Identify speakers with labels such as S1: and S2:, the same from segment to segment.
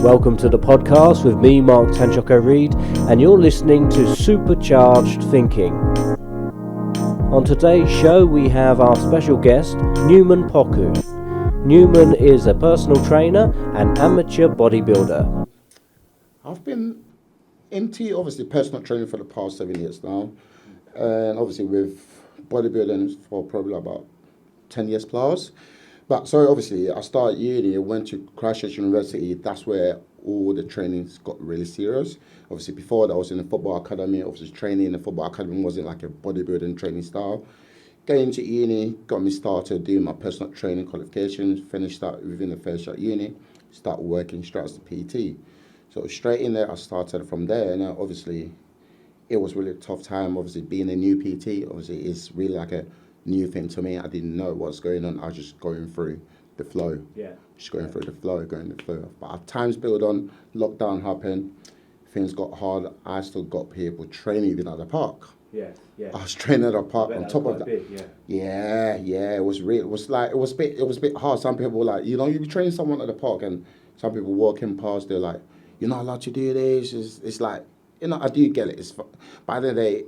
S1: Welcome to the podcast with me, Mark Tanchoko-Reed, and you're listening to Supercharged Thinking. On today's show, we have our special guest, Newman Poku. Newman is a personal trainer and amateur bodybuilder.
S2: I've been into, obviously, personal training for the past 7 years now, and obviously with bodybuilding for probably about 10 years plus. But so obviously, I started uni, I went to Christchurch University. That's where all the trainings got really serious. Obviously, before that, I was in the football academy. Obviously, training in the football academy wasn't like a bodybuilding training style. Getting to uni got me started doing my personal training qualifications. Finished that within the first year at uni. Started working straight as a PT. So straight in there, I started from there. And obviously, it was really a tough time. Obviously, being a new PT, obviously, it's really like a new thing to me. I didn't know what's going on. I was just going through the flow. Yeah. Just going through the flow, going the flow. But as times built on, lockdown happened, things got hard. I still got people training even at the park. Yeah. I was training at the park on top of that. Big, yeah. It was real. It was a bit hard. Some people were like, you be training someone at the park, and some people walking past, they're like, you're not allowed to do this. It's like, I do get it. By the day,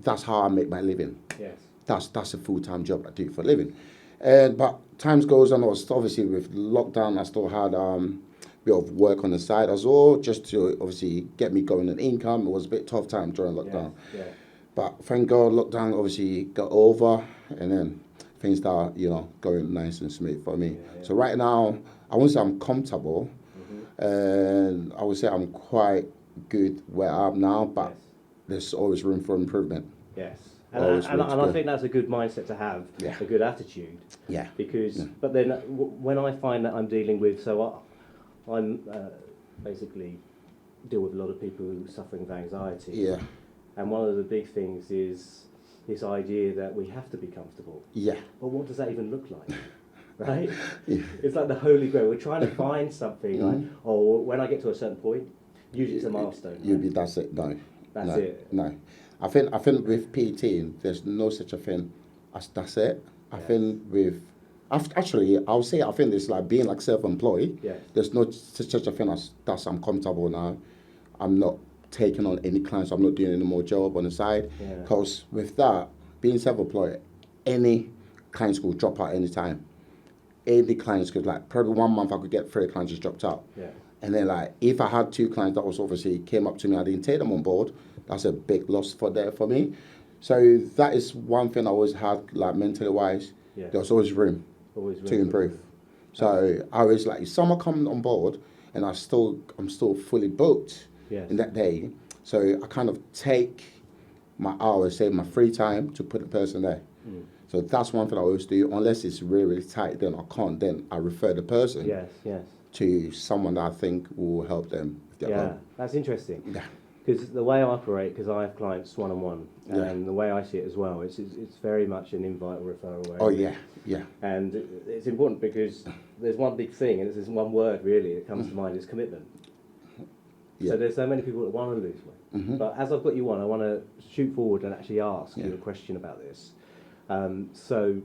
S2: that's how I make my living. Yes. That's a full-time job I do for a living. But times goes on, obviously with lockdown, I still had a bit of work on the side as well, just to obviously get me going on income. It was a bit tough time during lockdown. Yeah. But thank God, lockdown obviously got over, and then things start, going nice and smooth for me. Yeah. So right now, I won't say I'm comfortable, and I would say I'm quite good where I am now, but there's always room for improvement.
S1: Yes. And I think that's a good mindset to have, a good attitude. Yeah. But then when I find that I'm dealing with, I'm basically deal with a lot of people who are suffering with anxiety. Yeah. And one of the big things is this idea that we have to be comfortable. Yeah. But what does that even look like? Right? Yeah. It's like the holy grail. We're trying to find something, right? Or when I get to a certain point, usually it's a milestone.
S2: That's it. No.
S1: That's it.
S2: No. I think with PT, there's no such a thing as that's it. I think I think it's like being like self-employed. Yes. There's no such a thing as that's I'm comfortable now. I'm not taking on any clients. I'm not doing any more job on the side. Because with that, being self-employed, any clients could drop out any time. Any clients could, like, probably 1 month I could get 3 clients just dropped out. Yeah. And then, like, if I had 2 clients that was obviously came up to me, I didn't take them on board, that's a big loss for me. So that is one thing I always had, like, mentally wise. Yeah. There was always room to improve. So I was like, if someone comes on board and I'm still fully booked in that day, so I kind of take my hours, say my free time to put the person there. So that's one thing I always do. Unless it's really, really tight, then I can't. Then I refer the person to someone that I think will help them.
S1: That's interesting. Yeah. Because the way I operate, because I have clients one-on-one, and the way I see it as well, it's very much an invite or referral way.
S2: Oh, yeah.
S1: And it's important because there's one big thing, and there's one word really that comes to mind, is commitment. Yeah. So there's so many people that want to lose weight. But as I've got you on, I want to shoot forward and actually ask you a question about this. So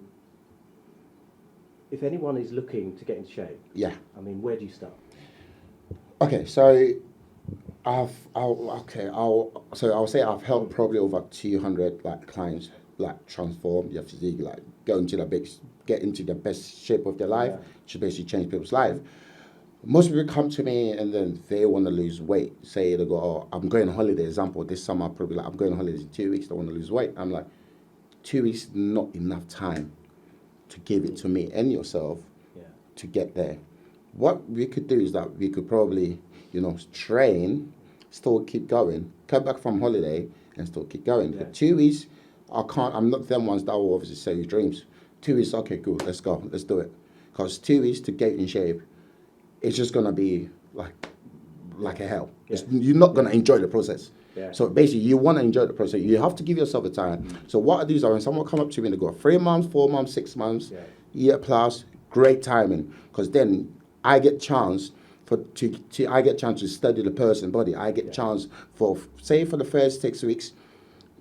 S1: if anyone is looking to get in shape, where do you start?
S2: Okay, so I'll say I've helped probably over 200 clients transform their physique, get into the best shape of their life, to basically change people's life. Most people come to me and then they want to lose weight. Say they go, I'm going on holiday. Example, this summer probably I'm going on holiday in 2 weeks. I want to lose weight. I'm like, 2 weeks is not enough time to give it to me and yourself to get there. What we could do is that we could probably, train, still keep going, come back from holiday and still keep going. Yeah. For 2 weeks, I'm not them ones that will obviously sell you dreams. 2 weeks, okay, cool, let's go, let's do it. Because 2 weeks to get in shape, it's just going to be like a hell. Yeah. You're not going to enjoy the process. Yeah. So basically, you want to enjoy the process. You have to give yourself a time. So what I do is when someone come up to me and they go 3 months, 4 months, 6 months, year plus, great timing. Because then I get chance to study the person's body. I get chance for the first 6 weeks,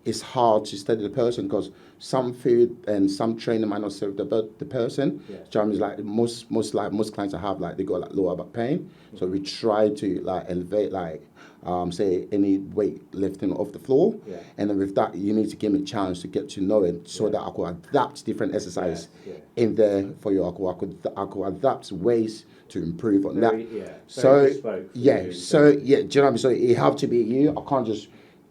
S2: it's hard to study the person because some food and some training might not serve the person.
S1: Yeah.
S2: So I mean, like most clients I have, like they got like lower back pain. So we try to like elevate say any weight lifting off the floor, and then with that you need to give me a chance to get to know it so that I could adapt different exercise in there for you. I could adapt ways to improve on that. So do you know what I mean? So it have to be you. I can't just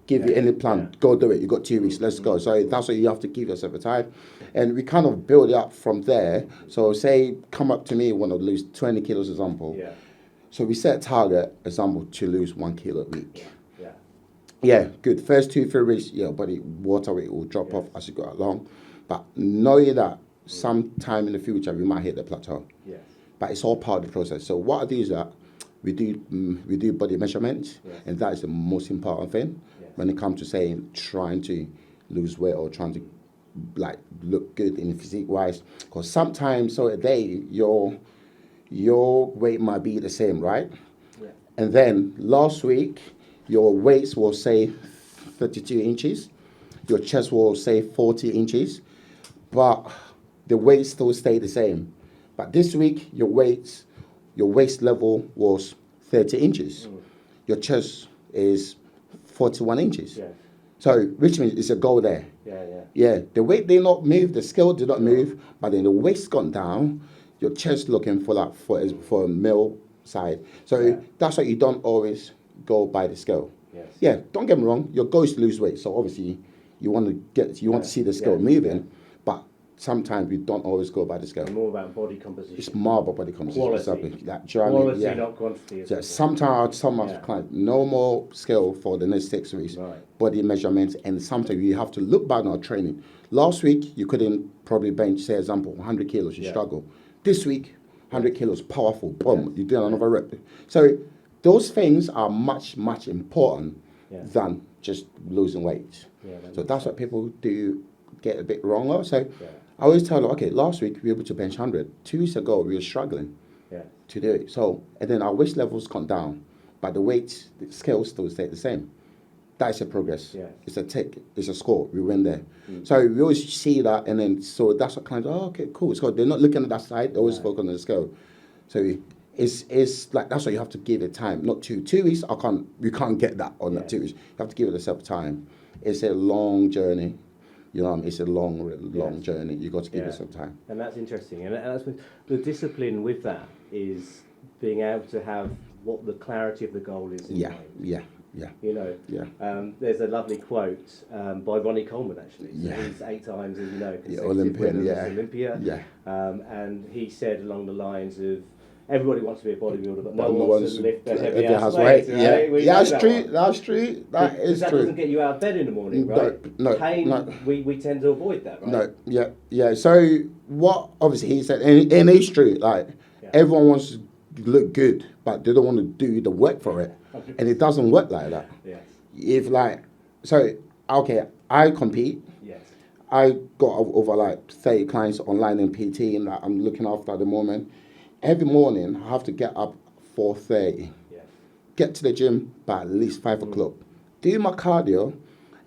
S2: give you any plan. Go do it. You got 2 weeks. Let's go. So that's what you have to give yourself a time, and we kind of build it up from there. So say come up to me, want to lose 20 kilos, example. So we set a target, example, to lose 1 kilo a week. Yeah, good. First 2-3 weeks, your body water weight will drop off as you go along, but knowing that sometime in the future we might hit the plateau. But it's all part of the process. So what I do is that we do body measurements, and that is the most important thing when it comes to trying to lose weight or trying to like look good in physique wise. Because sometimes a day your weight might be the same, right? And then last week your weights will say 32 inches, your chest will say 40 inches, but the weight still stay the same. But this week your waist level was 30 inches. Your chest is 41 inches. So which means it's a goal there. The weight did not move, the scale did not move, but then the waist gone down, your chest looking for a male side. So that's why you don't always go by the scale. Don't get me wrong, your goal is to lose weight. So obviously you want to see the scale moving, but sometimes we don't always go by the scale.
S1: It's more about body composition.
S2: It's more about body composition.
S1: Quality.
S2: Quality,
S1: not quantity.
S2: Sometimes clients, no more scale for the next 6 weeks. Body measurements, and sometimes you have to look back on our training. Last week, you couldn't probably bench, say, example, 100 kilos, you struggle. This week, 100 kilos, powerful, boom, you do another rep. So those things are much, much important than just losing weight. So that's what people do get a bit wrong of. So I always tell them, okay, last week we were able to bench 100. 2 weeks ago, we were struggling to do it. So, and then our waist levels gone down, but the scale still stayed the same. That's a progress. It's a tick. It's a score. We win there. So we always see that, and then so that's what clients. Oh, okay, cool. So they're not looking at that side. They always focus on the scale. So it's like that's why you have to give it time. Not 2 weeks. We can't get that on that 2 weeks. You have to give it yourself time. It's a long journey. You know, it's a long journey. You got to give yourself time.
S1: And that's interesting. And that's the discipline with that is being able to have what the clarity of the goal is in mind. You know, there's a lovely quote by Ronnie Coleman, actually. So he's 8 times, as you know, consecutive winner of Olympia. And he said along the lines of, everybody wants to be a bodybuilder, but no one wants to lift a heavy ass weight. Right?
S2: That's true. That's true. That is
S1: true. That doesn't get you out of bed in the morning, right?
S2: No.
S1: Pain, we tend to avoid that, right?
S2: No. So what? Obviously, he said, and it's true. Like everyone wants to look good, but they don't want to do the work for it, and it doesn't work like that. If I compete. I got over like 30 clients online in PT, and I'm looking after at the moment. Every morning, I have to get up 4:30, get to the gym by at least 5 o'clock, do my cardio,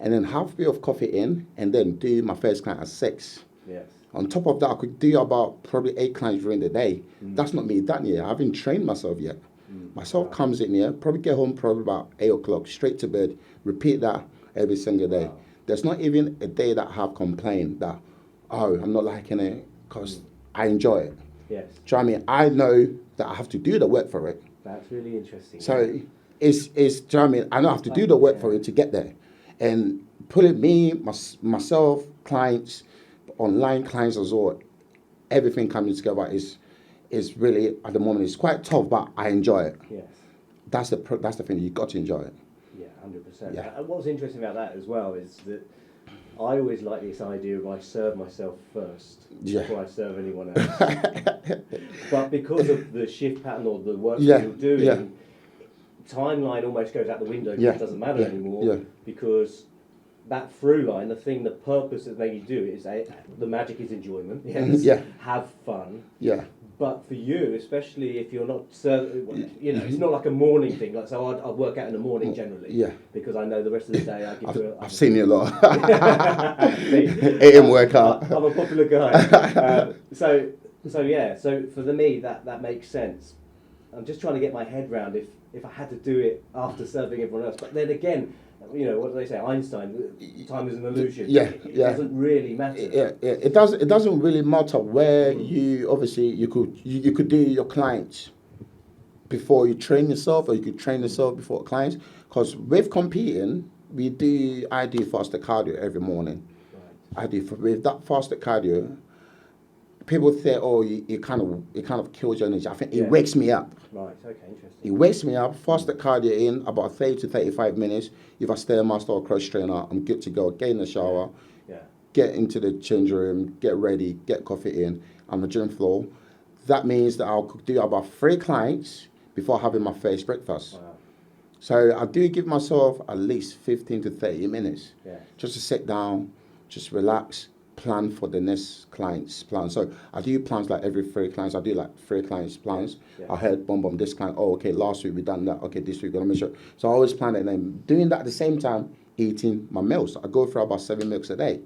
S2: and then have a bit of coffee in, and then do my first client at 6. On top of that, I could do about probably 8 clients during the day. That's not me done yet. I haven't trained myself yet. Myself comes in here, probably get home probably about 8 o'clock, straight to bed, repeat that every single day. There's not even a day that I have complained that, I'm not liking it, because I enjoy it. Do you know what I mean? I know that I have to do the work for it.
S1: That's really interesting.
S2: So it's do you know what I mean? I don't have to do the work for it to get there. And putting myself, clients, online clients as well, everything coming together is really, at the moment, it's quite tough, but I enjoy it. That's the thing, you got to enjoy it.
S1: 100%. And what's interesting about that as well is that I always like this idea of I serve myself first before I serve anyone else. But because of the shift pattern or the work that you're doing, timeline almost goes out the window because it doesn't matter anymore because that through line, the purpose that made you do it is the magic is enjoyment. Have fun. But for you, especially if you're not, it's not like a morning thing. Like, so I'd work out in the morning generally.
S2: Yeah.
S1: Because I know the rest of the day I give to it.
S2: I've seen you a lot. AM workout.
S1: I'm a popular guy. So for me that makes sense. I'm just trying to get my head round if I had to do it after serving everyone else. But then again, what do they say? Einstein, time is an illusion. It doesn't really matter.
S2: It doesn't really matter where you could do your clients before you train yourself, or you could train yourself before clients. Because with competing, I do fasted cardio every morning. Right. With that fasted cardio, people say, "Oh, it kind of kills your energy." I think it wakes me up.
S1: Right. Okay. Interesting.
S2: It wakes me up. Fasted cardio in about 30 to 35 minutes. If I Stairmaster or cross trainer, I'm good to go. Get in the shower.
S1: Yeah.
S2: Get into the change room. Get ready. Get coffee in on the gym floor. That means that I'll do about 3 clients before having my first breakfast. Wow. So I do give myself at least 15 to 30 minutes just to sit down, just relax, plan for the next client's plan. So I do plans like every 3 clients. I do like 3 clients plans. Yeah. I heard, boom, this client, okay, last week we done that. Okay, this week we're going to make sure. So I always plan it, and then doing that at the same time, eating my meals. I go for about 7 meals a day.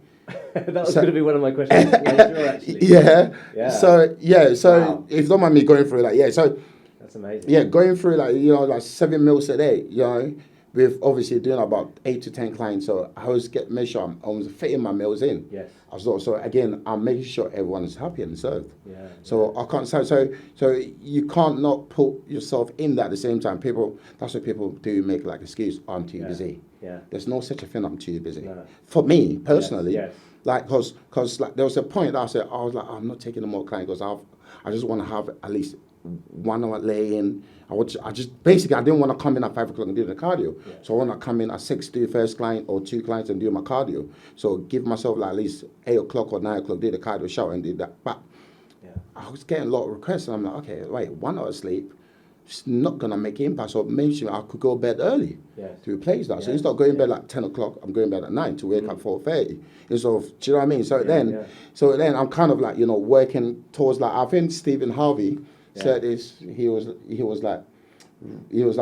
S1: That was going to be one of my questions later, actually.
S2: Yeah. So wow. If you don't mind me going through
S1: that's amazing.
S2: Yeah, going through like 7 meals a day, with obviously doing about 8 to 10 clients. So I always make sure I was fitting my meals in. Yes. As well. So again, I'm making sure everyone is happy and served. Yeah. So I can't. So you can't not put yourself in that at the same time. That's what people do make like excuse. I'm too busy. Yeah. There's no such a thing. I'm too busy. No. For me personally, yes. Like cause like there was a point that I was like, I'm not taking no more clients because I just want to have at least 1 hour lay in. I didn't want to come in at 5 o'clock and do the cardio. Yeah. So I want to come in at 6, do the first client or 2 clients and do my cardio. So give myself like at least 8 o'clock or 9 o'clock, do the cardio, shower and do that. But I was getting a lot of requests and I'm like, okay, wait, 1 hour sleep, it's not going to make impact. So maybe I could go to bed early to replace that. So instead of going to bed at 10 o'clock, I'm going to bed at 9 to wake up 4:30. Do you know what I mean? So then I'm kind of like, working towards like, I think Stephen Harvey said this, he was like,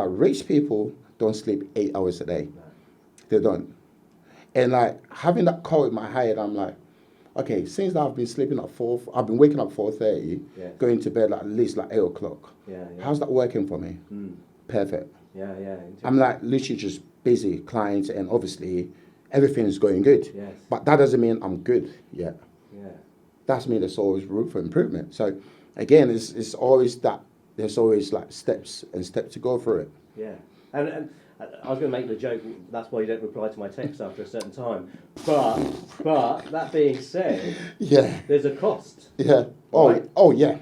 S2: rich people don't sleep 8 hours a day. No. They don't. And like having that call in my head, I'm like, okay, since I've been sleeping at 4, I've been waking up 4:30, going to bed at least like 8 o'clock. Yeah. How's that working for me? Perfect. Yeah. I'm like literally just busy clients, and obviously everything is going good. Yes. But that doesn't mean I'm good yet. Yeah. That's mean there's always room for improvement. So again, it's always that. There's always like steps to go through it. Yeah,
S1: and I was going to make the joke. That's why you don't reply to my text after a certain time. But that being said, there's a cost. Yeah.
S2: Right? Oh yeah.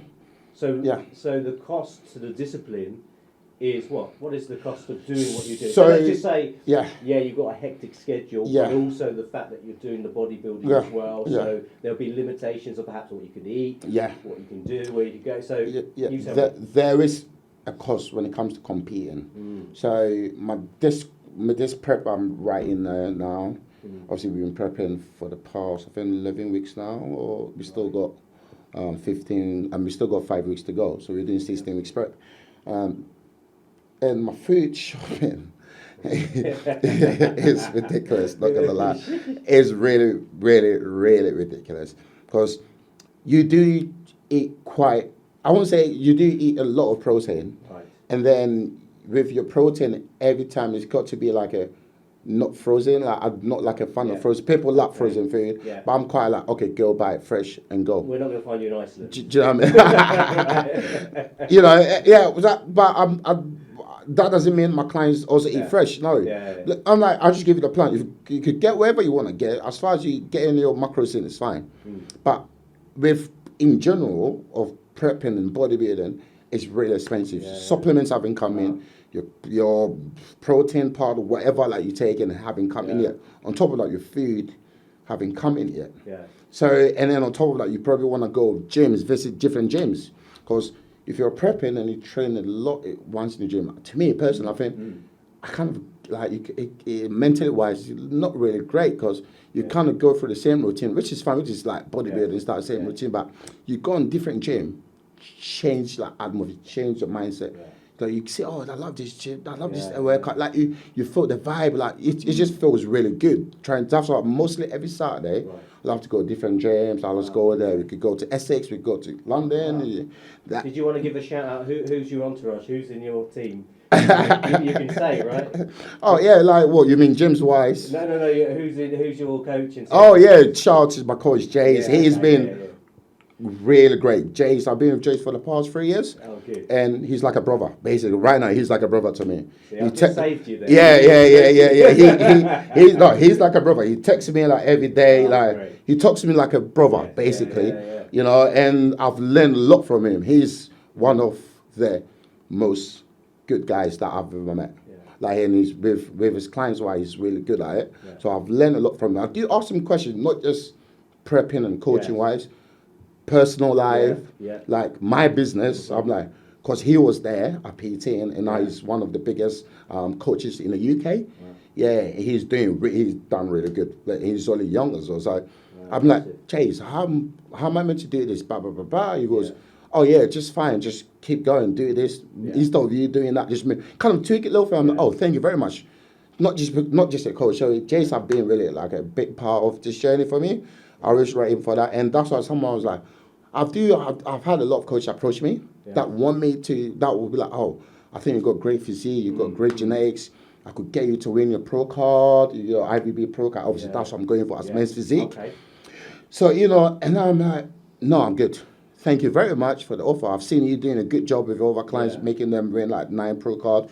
S1: So the cost to the discipline is what? What is the cost of doing what you do? So let's just say, you've got a hectic schedule, but also the fact that you're doing the bodybuilding as well. Yeah. So there'll be limitations of perhaps what you can eat, what you can do, where you can go. So
S2: there is a cost when it comes to competing. So this prep I'm writing now. Obviously, we've been prepping for the past, I think, 11 weeks now, or we still got 15, and we still got 5 weeks to go. So we're doing 16 weeks prep. And my food shopping is ridiculous, not gonna lie. It's really, really, really ridiculous. Because you do eat I won't say you do eat a lot of protein. Right. And then with your protein, every time it's got to be like not frozen. Like I'm not like a fan of frozen. People love frozen food, but I'm quite like, okay, go buy it fresh and go.
S1: We're not gonna find you in Iceland.
S2: Do you know what I mean? But that doesn't mean my clients also eat fresh. No, Look, I'm like, I'll just give you the plan. If you could get wherever you want to get, as far as you get in your macros in, it's fine. But in general of prepping and bodybuilding, it's really expensive. Supplements haven't come in. Your protein powder, whatever like you take and haven't come in yet. On top of that, your food haven't come in yet. Yeah. So, and then on top of that, you probably want to go gyms, visit different gyms. Because if you're prepping and you train a lot once in the gym, to me personally, I think I kind of like mentally wise, it's not really great because you kind of go through the same routine, which is fine, which is like bodybuilding, it's not the same routine, but you go on different gym change like atmosphere, change your mindset. Yeah. Like you see, oh, I love this gym, I love this workout. Like you feel the vibe, like it just feels really good. That's why mostly every Saturday, I love to go to different gyms. I let's go there. We could go to Essex, we could go to London.
S1: Wow. Did you want to give a shout out? Who's your entourage? Who's in your team? You can say, right?
S2: Oh yeah, like what you mean, gyms wise?
S1: No. Who's your coach? And
S2: oh yeah, shout to my coach Jace. He's been really great. Jace, I've been with Jace for the past 3 years.
S1: Oh, good.
S2: And he's like a brother, basically. Right now, he's like a brother to me.
S1: See, I saved you there.
S2: Yeah. He's like a brother. He texts me like every day.
S1: Great.
S2: He talks to me like a brother, basically. You know, and I've learned a lot from him. He's one of the most good guys that I've ever met. Yeah. Like, and he's with his clients, why he's really good at it. Yeah. So I've learned a lot from him. I do ask him questions, not just prepping and coaching wise. Personal life, like my business. I'm like, because he was there at PT, and now he's one of the biggest coaches in the UK. Yeah, he's done really good. Like, he's only young as well. So I'm like, Chase, how am I meant to do this? Blah blah blah blah. He goes, oh yeah, just fine, just keep going, do this. Instead of you doing that, just kind of tweak it a little bit. I'm like, oh, thank you very much. Not just a coach. So Chase have been really like a big part of this journey for me. I was writing for that, and that's why someone was like, I've had a lot of coaches approach me that want me to, that will be like, oh, I think you've got great physique, you've got great genetics, I could get you to win your pro card, your IBB pro card. Obviously, that's what I'm going for as men's physique. Okay. So, you know, and I'm like, no, I'm good. Thank you very much for the offer. I've seen you doing a good job with all of our clients, making them win like 9 pro card.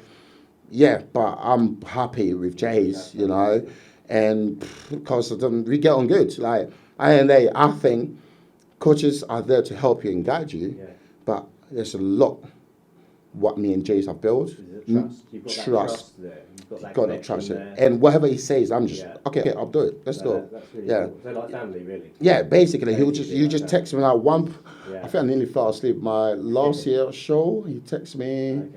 S2: Yeah, but I'm happy with Jay's, you know, and because we get on good. Like, I think coaches are there to help you and guide you, but there's a lot what me and Jace have built.
S1: Trust. You've got that trust there. You've got that
S2: trust there. And whatever he says, I'm just, okay, I'll do it. Let's go.
S1: That's really cool. So like family, really.
S2: Yeah, basically, you just text me like one, I think I nearly fell asleep. My last year show, he texted me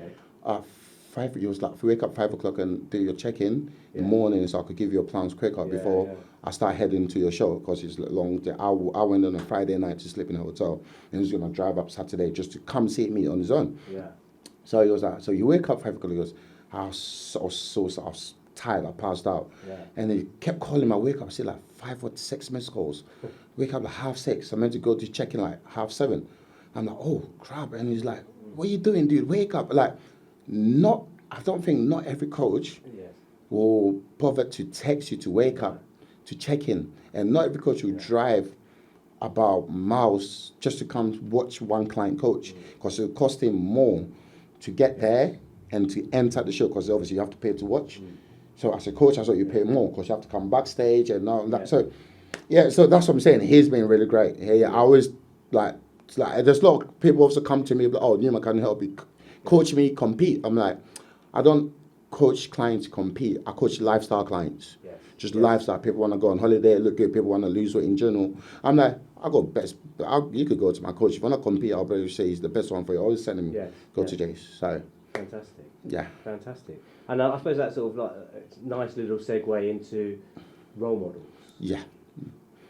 S2: at 5, he was like, wake up 5 o'clock and do your check-in in the morning so I could give you a plans quicker before I start heading to your show, because it's a long day. I went on a Friday night to sleep in a hotel, and he was going to drive up Saturday just to come see me on his own. Yeah. So he was like, so you wake up 5 o'clock, he goes, I was tired, I passed out. Yeah. And he kept calling me, I wake up, I see like 5 or 6 missed calls. Wake up like 6:30, I meant to go to check in like 7:30. I'm like, oh crap. And he's like, what are you doing, dude? Wake up. Like, I don't think not every coach will bother to text you to wake up, to check in. And not every coach will drive about miles just to come watch one client coach, because it'll cost him more to get there and to enter the show, because obviously you have to pay to watch. So as a coach, I thought you pay more because you have to come backstage and all that. So so that's what I'm saying. He's been really great. I always like there's a lot of people also come to me, like, oh, Newman, can you help me? Coach me, compete. I'm like, I don't coach clients compete. I coach lifestyle clients. Just lifestyle. People want to go on holiday, look good. People want to lose weight in general. I'm like, I got best. You could go to my coach. If you want to compete, I'll probably say he's the best one for you. I always send him go to Jace. So
S1: fantastic.
S2: Yeah.
S1: Fantastic. And I suppose that's sort of like a nice little segue into role models. Yeah.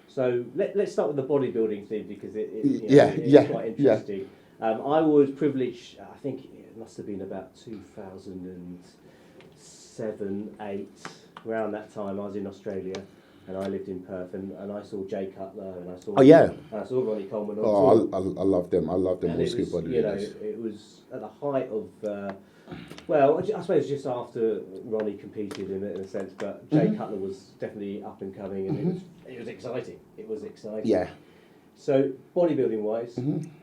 S1: So let's start with the bodybuilding thing, because it's quite interesting. I was privileged, I think it must have been about 2007, 8, around that time. I was in Australia and I lived in Perth, and I saw Jay Cutler, and I saw I saw Ronnie Coleman. I
S2: love them. I love them.
S1: And it was, it was at the height of, well, I suppose just after Ronnie competed in a sense, but Jay Cutler was definitely up and coming, and it was exciting. It was exciting. Yeah. So bodybuilding wise,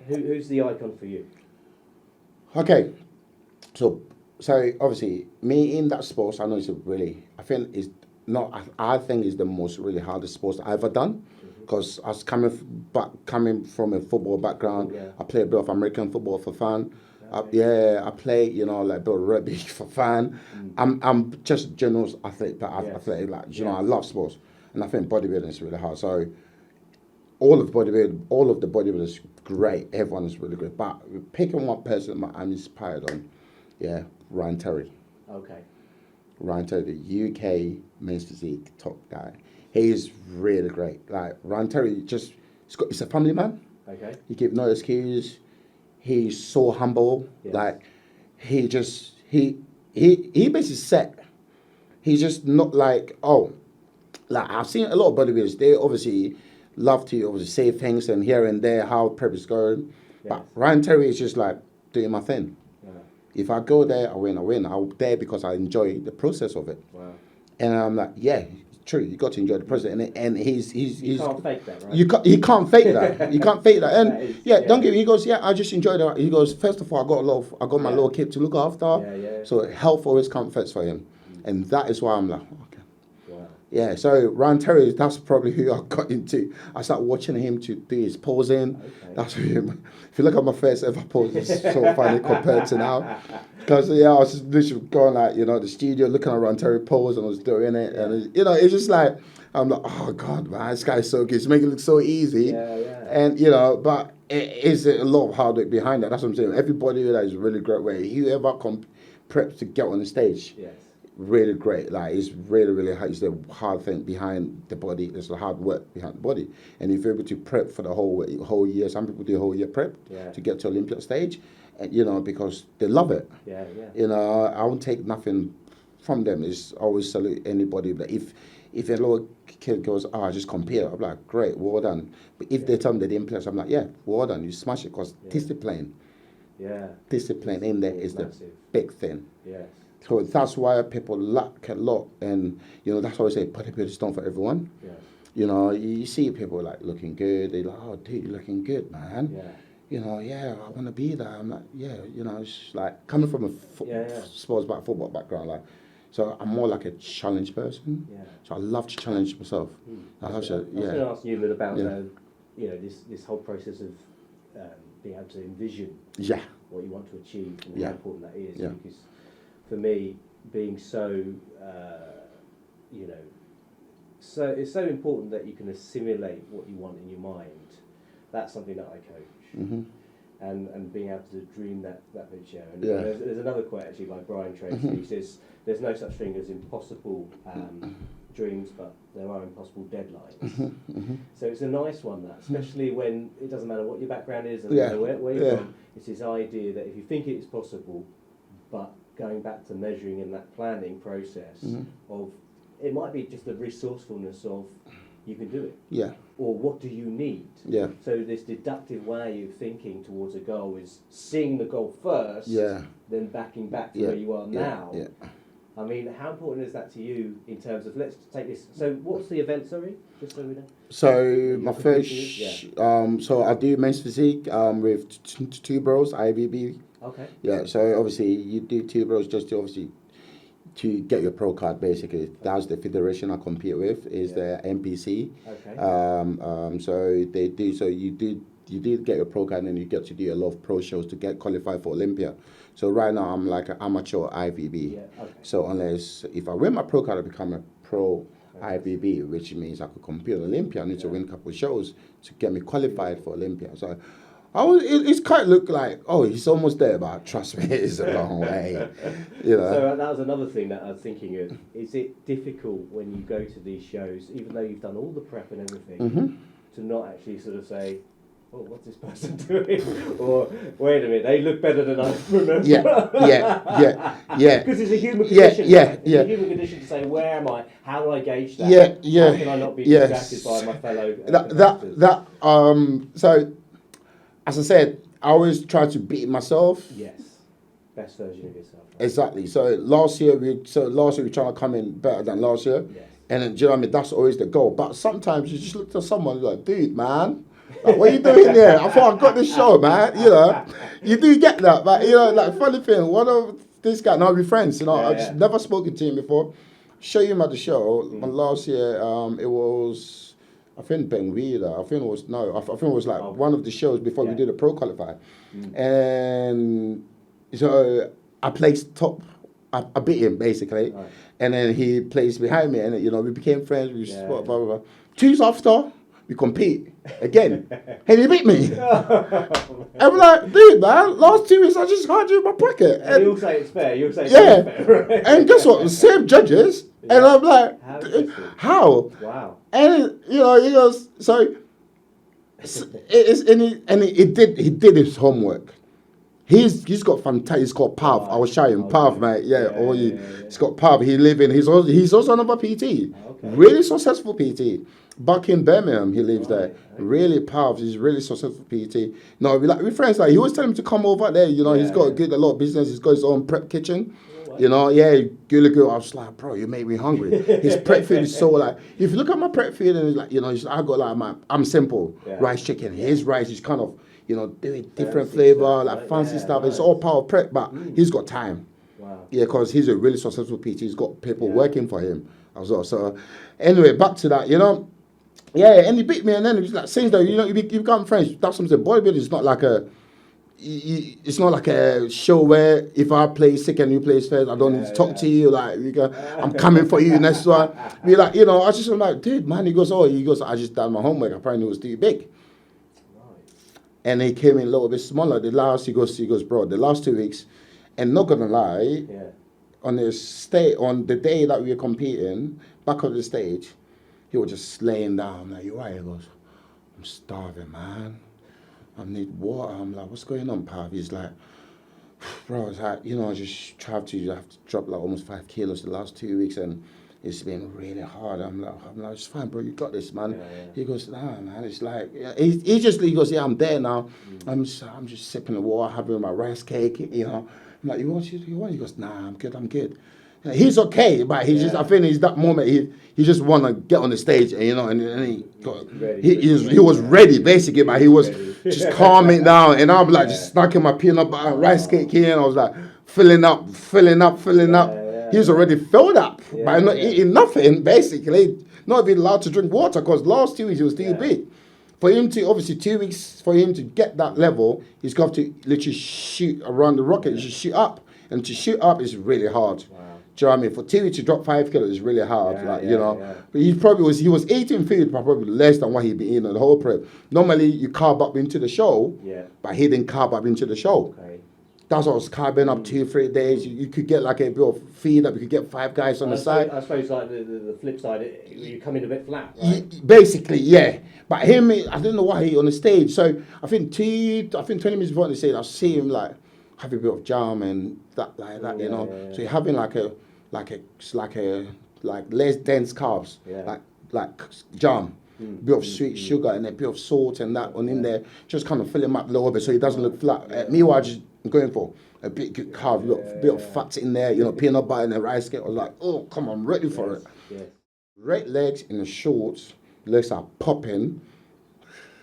S1: who's the icon for you?
S2: Okay, so obviously me in that sport, I know it's I think it's the most really hardest sport I've ever done, because I was coming from a football background. I play a bit of American football for fun. I play, like a bit of rugby for fun. I'm just a general athlete, but athletic, I love sports, and I think bodybuilding is really hard. So all of the bodybuilders great. Everyone is really good. But picking one person that I'm inspired on, Ryan Terry. Okay. Ryan Terry, the UK men's physique top guy. He is really great. Like Ryan Terry, he's a family man. Okay. He gives no excuse. he's so humble.
S1: Yes.
S2: Like, he basically set. He's just not like, oh, like I've seen a lot of bodybuilders, they obviously love to obviously say things and here and there how prep is going. Yes. But Ryan Terry is just like doing my thing. Yeah. If I go there, I win. I'm there because I enjoy the process of it. Wow. And I'm like, yeah, true. You got to enjoy the process, and he's you
S1: can't fake that, right?
S2: You can't fake that. You can't fake that. And don't get me. He goes, yeah, I just enjoy that. He goes, first of all, I got my little kid to look after. Yeah. So health always comes first for him, and that is why I'm like, okay. Wow. Yeah. So Ryan Terry, that's probably who I got into. I started watching him to do his posing. Okay. That's him. If you look at my first ever pose, it's so funny compared to now. Because, I was just literally going like, the studio, looking at Ryan Terry pose, and I was doing it. Yeah. And, it's just like, I'm like, oh, God, man, this guy's so good. He's making it look so easy. Yeah. And, but it is a lot of hard work behind that. That's what I'm saying. Everybody that is really great way. Whoever preps to get on the stage, yes, really great. Like, it's really, really hard. It's the hard thing behind the body. There's the hard work behind the body. And if you're able to prep for the whole year, some people do a whole year prep to get to Olympic stage. Because they love it. Yeah. I won't take nothing from them. It's always salute anybody. But if a little kid goes, I just compare, I'm like, great, well done. But if they tell me they didn't play, I'm like, yeah, well done, you smash it, because discipline. Yeah. Discipline in there is massive. The big thing. Yes. So that's why people lack a lot, and that's why I say bodybuilding don't for everyone. Yeah. You see people like looking good. They're like, oh, dude, you're looking good, man. Yeah. I want to be there. I'm like, it's like coming from a sports football background, like, so I'm more like a challenge person. Yeah. So I love to challenge myself. I was going to
S1: ask you a little about, this whole process of being able to envision what you want to achieve and how important that is. Yeah. Because for me, being so, so it's so important that you can assimilate what you want in your mind. That's something that I coach. Mm-hmm. And being able to dream that picture. And there's another quote actually by Brian Tracy. Mm-hmm. He says, there's no such thing as impossible dreams, but there are impossible deadlines. Mm-hmm. So it's a nice one, that, especially when it doesn't matter what your background is and where you're from. It's this idea that if you think it's possible, but going back to measuring in that planning process of, it might be just the resourcefulness of, you can do it. Yeah. Or what do you need? Yeah. So this deductive way of thinking towards a goal is seeing the goal first, then backing back to where you are now. Yeah. I mean, how important is that to you in terms of, let's take this. So what's the event, sorry? Just so we know.
S2: So my first, so I do men's physique with two bros, IBB. Okay. Yeah, so obviously you do two bros just to obviously to get your pro card, basically. That's the federation I compete with, is the NPC. Okay. So they do. So you do get your pro card, and then you get to do a lot of pro shows to get qualified for Olympia. So right now I'm like an amateur IVB. Yeah. Okay. So if I win my pro card, I become a pro IVB, which means I could compete on Olympia. I need to win a couple of shows to get me qualified for Olympia. So it's kind of look like, oh, he's almost there, but trust me, it's a long way.
S1: So that was another thing that I was thinking of. Is it difficult when you go to these shows, even though you've done all the prep and everything, to not actually sort of say, oh, what's this person doing? Or, wait a minute, they look better than I remember. Yeah. Because it's a human condition. It's a human condition to say, where am I? How do I gauge that? How can I not be distracted by my fellow...
S2: So... As I said, I always try to beat myself.
S1: Yes, best version of yourself. Right?
S2: Exactly. So last year we're trying to come in better than last year. Yes. And then, do you know what I mean? That's always the goal. But sometimes you just look to someone like, dude, man, like, what are you doing there? I thought I got this show, man. You do get that. But like, funny thing, one of this guy, now we're friends. I've just never spoken to him before. Show him at the show. Last year, it was. I think Ben Weeder. I think it was like one of the shows before we did a pro qualifier, and so I placed top. I beat him basically, and then he placed behind me, and we became friends. We blah blah blah. 2 years after, we compete again. Hey, you beat me. I'm like, dude, man. Last 2 weeks I just had you in my pocket.
S1: And you'll say it's fair. You'll say it's fair. Right?
S2: And guess what? The same judges. And I'm like, how?
S1: Wow.
S2: And he goes, so he did his homework. He's got fantastic. He's got Pav. I was shouting Pav, mate. Yeah, he's got Pav. He's also another PT. Really successful PT. Back in Birmingham, he lives there. Really Pav. He's really successful PT. No, we friends. Like he always tell him to come over there. You know, he's got a lot of business. He's got his own prep kitchen. You know, really good. I was like, bro, you made me hungry. His prep food is so like, if you look at my prep food and it's like, you know, I got like I'm simple rice chicken. His rice is kind of, you know, doing different flavor, like fancy stuff. Nice. It's all part of prep, but he's got time. Wow. Yeah, because he's a really successful PT. He's got people working for him as well. So anyway, back to that, you know. Yeah, and he beat me, and then it's like saying that, you know, you become friends. That's something. Bodybuilding is not like it's not like a show where if I play sick and you play first, I don't need to talk to you. Like, I'm coming for you next one. Be like, you know, I just am like, dude, man. He goes, I just done my homework. Apparently, it was too big. And he came in a little bit smaller. He goes, bro, the last 2 weeks, and not gonna lie, on the day that we were competing, back on the stage, he was just laying down. I'm like, you right? He goes, I'm starving, man. I need water. I'm like, what's going on, Pav? He's like, bro, it's like, you know, I just have to drop like almost 5 kilos the last 2 weeks, and it's been really hard. I'm like, it's fine, bro. You got this, man. He goes, nah, man. It's like, he goes, yeah, I'm there now. I'm just sipping the water, having my rice cake. You know, I'm like, you want? He goes, nah, I'm good. He's okay, but I think he's that moment. He just want to get on the stage, and you know, and he was ready basically, but he was just calming down, and I'm like just snacking my peanut butter and rice cake here, and I was like filling up. He's already filled up by not eating nothing, basically, not being allowed to drink water, because last 2 weeks he was too big. For him to, obviously 2 weeks, for him to get that level, he's got to literally shoot around the rocket. He should shoot up, and to shoot up is really hard. Wow. Do you know what I mean? For TV to drop 5 kilos is really hard, you know. Yeah. But he was eating food, but probably less than what he'd been eating the whole prep. Normally, you carb up into the show, but he didn't carb up into the show. Okay. That's what I was carving up 2-3 days. You could get like a bit of feed up. You could get 5 guys on the side.
S1: I suppose like the flip side, you come in a bit flat, right?
S2: Basically, yeah. But him, I don't know why he on the stage. So I think 20 minutes before the stage, I see him like have a bit of jam and that like that, you know. Yeah. So you're having like less dense carbs, like jam. Bit of sweet sugar and a bit of salt and that on in there, just kind of fill him up a little bit so he doesn't look flat. Meanwhile, just going for a bit good carb, a bit of fat in there, you know, peanut butter and a rice cake. I was like, oh, come on, I'm ready for it. Yes. Red legs in the shorts, legs are popping.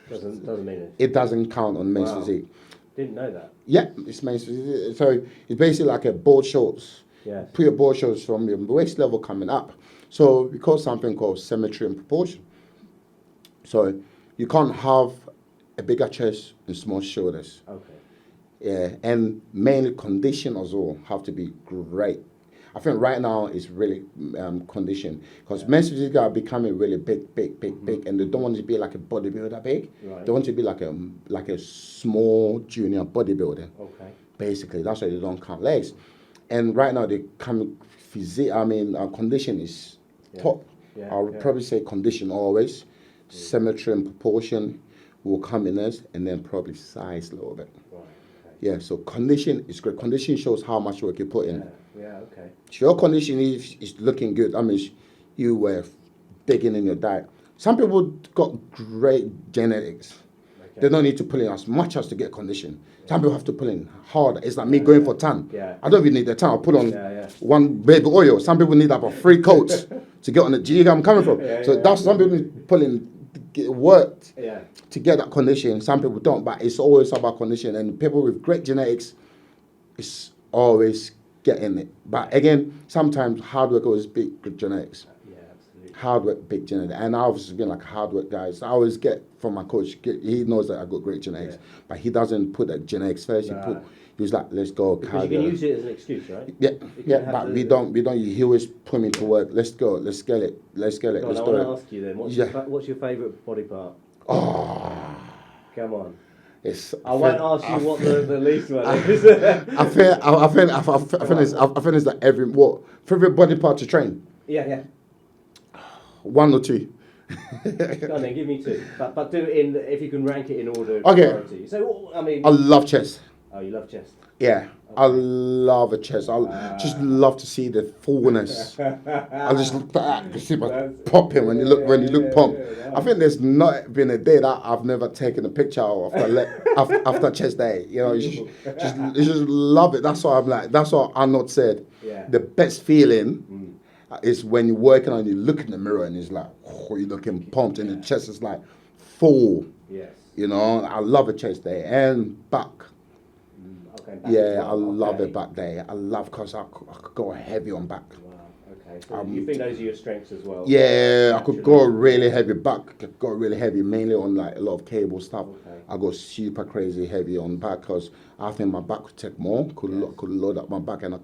S1: Doesn't mean it.
S2: It doesn't count on men's physique.
S1: Didn't know that.
S2: Yeah, it's men's physique. So it's basically like a board shorts. Yes. Put your board shorts from your waist level coming up. So we call something called symmetry and proportion. So you can't have a bigger chest and small shoulders. Okay. Yeah, and mainly condition as well have to be great. I think right now it's really condition, because men's physique are becoming really big, and they don't want to be like a bodybuilder big. Right. They want to be like a small junior bodybuilder. Okay. Basically, that's why they don't count legs. And right now they come physique. I mean, condition is top. Yeah, I would probably say condition always. Symmetry and proportion will come in us, and then probably size a little bit. Right, okay. Yeah, so condition is great. Condition shows how much work you put in. Yeah, okay. So your condition is looking good. I mean, you were digging in your diet. Some people got great genetics. Okay. They don't need to put in as much as to get condition. Some people have to put in harder. It's like me going for tan. Yeah. I don't even need the tan. I'll put on one baby oil. Some people need about 3 coats to get on the G. I'm coming from. Some people need to put in worked to get that condition. Some people don't, but it's always about condition. And people with great genetics, it's always getting it. But again, sometimes hard work always beat good genetics. Yeah, absolutely. Hard work beat genetics. And I've always been like a hard work guy. So I always get from my coach, he knows that I got great genetics, but he doesn't put that genetics first. He was like, let's go.
S1: Because you can use it as an excuse, right?
S2: Yeah, but we don't. He always put me to work. Let's go. Let's get it. Let's do it.
S1: I want to ask you then. What's your favourite body part?
S2: Oh,
S1: come on. I won't ask you what the least one is.
S2: I think it's like favorite body part to train.
S1: Yeah.
S2: 1 or 2.
S1: Go on then, give me 2. But do it if you can rank it in order of priority. So I mean,
S2: I love chest.
S1: Oh, you love chest?
S2: Yeah, okay. I love a chest. I just love to see the fullness. I just look at that, see my popping when you look pumped. I think there's not been a day that I've never taken a picture of after chest day. You know, you just love it. That's what I'm like. That's what Arnold said.
S1: Yeah.
S2: The best feeling is when you're working on, you look in the mirror and it's like, oh, you're looking pumped, and the chest is like full.
S1: Yes.
S2: You know, I love a chest day and back.
S1: Okay,
S2: yeah, I love it back day. I love because I could go heavy on back.
S1: Wow. Okay. So you think those are your strengths as well?
S2: Yeah, I could go really heavy back. Could go really heavy, mainly on like a lot of cable stuff.
S1: Okay.
S2: I go super crazy heavy on back because I think my back could take more. Could load up my back, and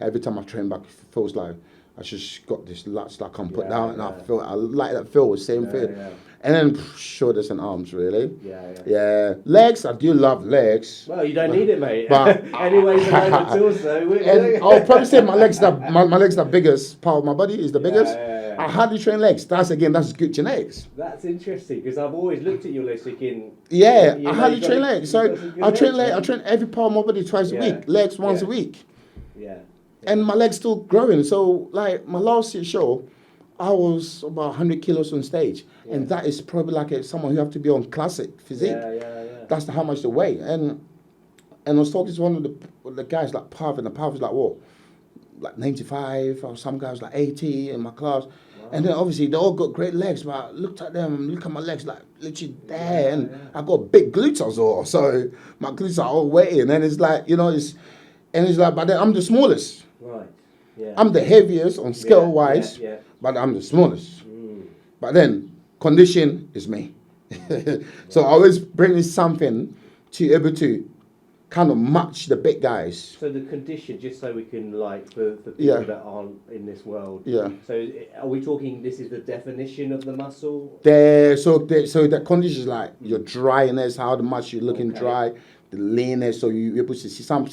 S2: every time I train back, it feels like I just got this lats that I can put down, and I like that feel, the same feel. Yeah. And then shoulders and arms, really. Yeah. Legs, I do love legs.
S1: Well, you don't need it, mate. But anyway, the torso.
S2: And I'll probably say my legs the biggest part of my body is the biggest. Yeah. I hardly train legs. That's good genetics.
S1: That's interesting because I've always looked at your legs thinking.
S2: Yeah, I hardly train legs. So I train legs. I train every part of my body twice a week. Legs once a week.
S1: Yeah.
S2: And my legs still growing. So like my last show, I was about 100 kilos on stage, and that is probably like someone who have to be on classic physique. Yeah. That's how much they weigh. And I was talking to one of the guys like Pav, and the Pav was like, what, like 95, or some guys like 80 in my class. Wow. And then obviously they all got great legs, but I looked at them, look at my legs like literally there, and I got big glutes as well. So my glutes are all weighing, and it's like, you know, it's like, but then I'm the smallest.
S1: Right. Yeah.
S2: I'm the heaviest on scale wise. Yeah. But I'm the smallest. But then, condition is me. So I always bring something to be able to kind of match the big guys.
S1: So the condition, just so we can, like, for people that aren't in this world. Yeah. So are we talking, this is the definition of the muscle?
S2: So the condition is like your dryness, how much you're looking dry, the leanness, so you're able to see some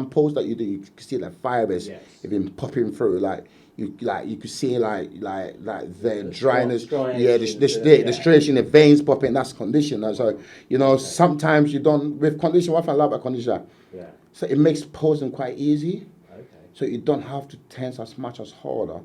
S2: pose that you do, you can see like fibers even popping through, like. You could see like the dryness, the stretching, the veins popping. That's condition. So you know sometimes you don't with condition. What I love about condition, so it makes posing quite easy. Okay. So you don't have to tense as much as harder.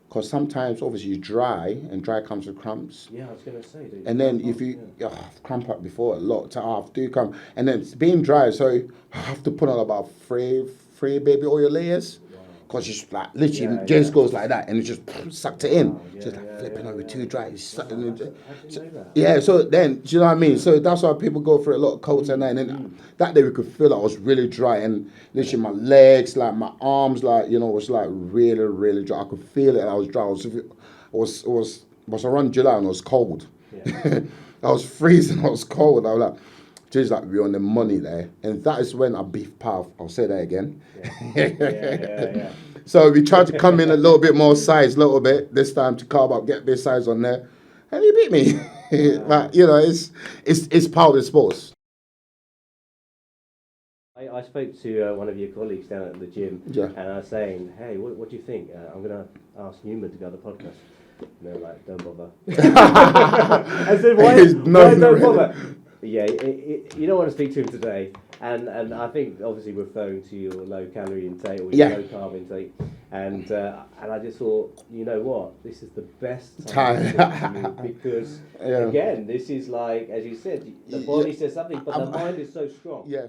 S2: Because sometimes, obviously, you dry, and dry comes with cramps.
S1: Yeah, I was going to say.
S2: And then if you I've cramped up before a lot, so I have to come, and then it's being dry, so I have to put on about three baby oil layers. Because it's like literally just goes like that, and it just sucked it in. Just like flipping over too dry. So then, do you know what I mean? So that's why people go for a lot of coats and that. And then that day we could feel like I was really dry, and literally my legs, like my arms, like was like really, really dry. I could feel it. And I was dry. I was around July and it was cold. Yeah. I was freezing. I was cold. I was like. Just like we're on the money there, and that is when I beef Pav. I'll say that again. Yeah. So we tried to come in a little bit more size, this time to carve up, get a bit size on there, and he beat me. But it's part of the sports.
S1: I spoke to one of your colleagues down at the gym, and I was saying, "Hey, what do you think? I'm going to ask Newman to go on the podcast." And they're like, "Don't bother." I said, "Why don't bother?" Yeah, you don't want to speak to him today, and I think obviously referring to your low calorie intake or your low carb intake, and I just thought, you know what, this is the best time to talk to you because again, this is like, as you said, the body says something, but the mind is so strong.
S2: Yeah.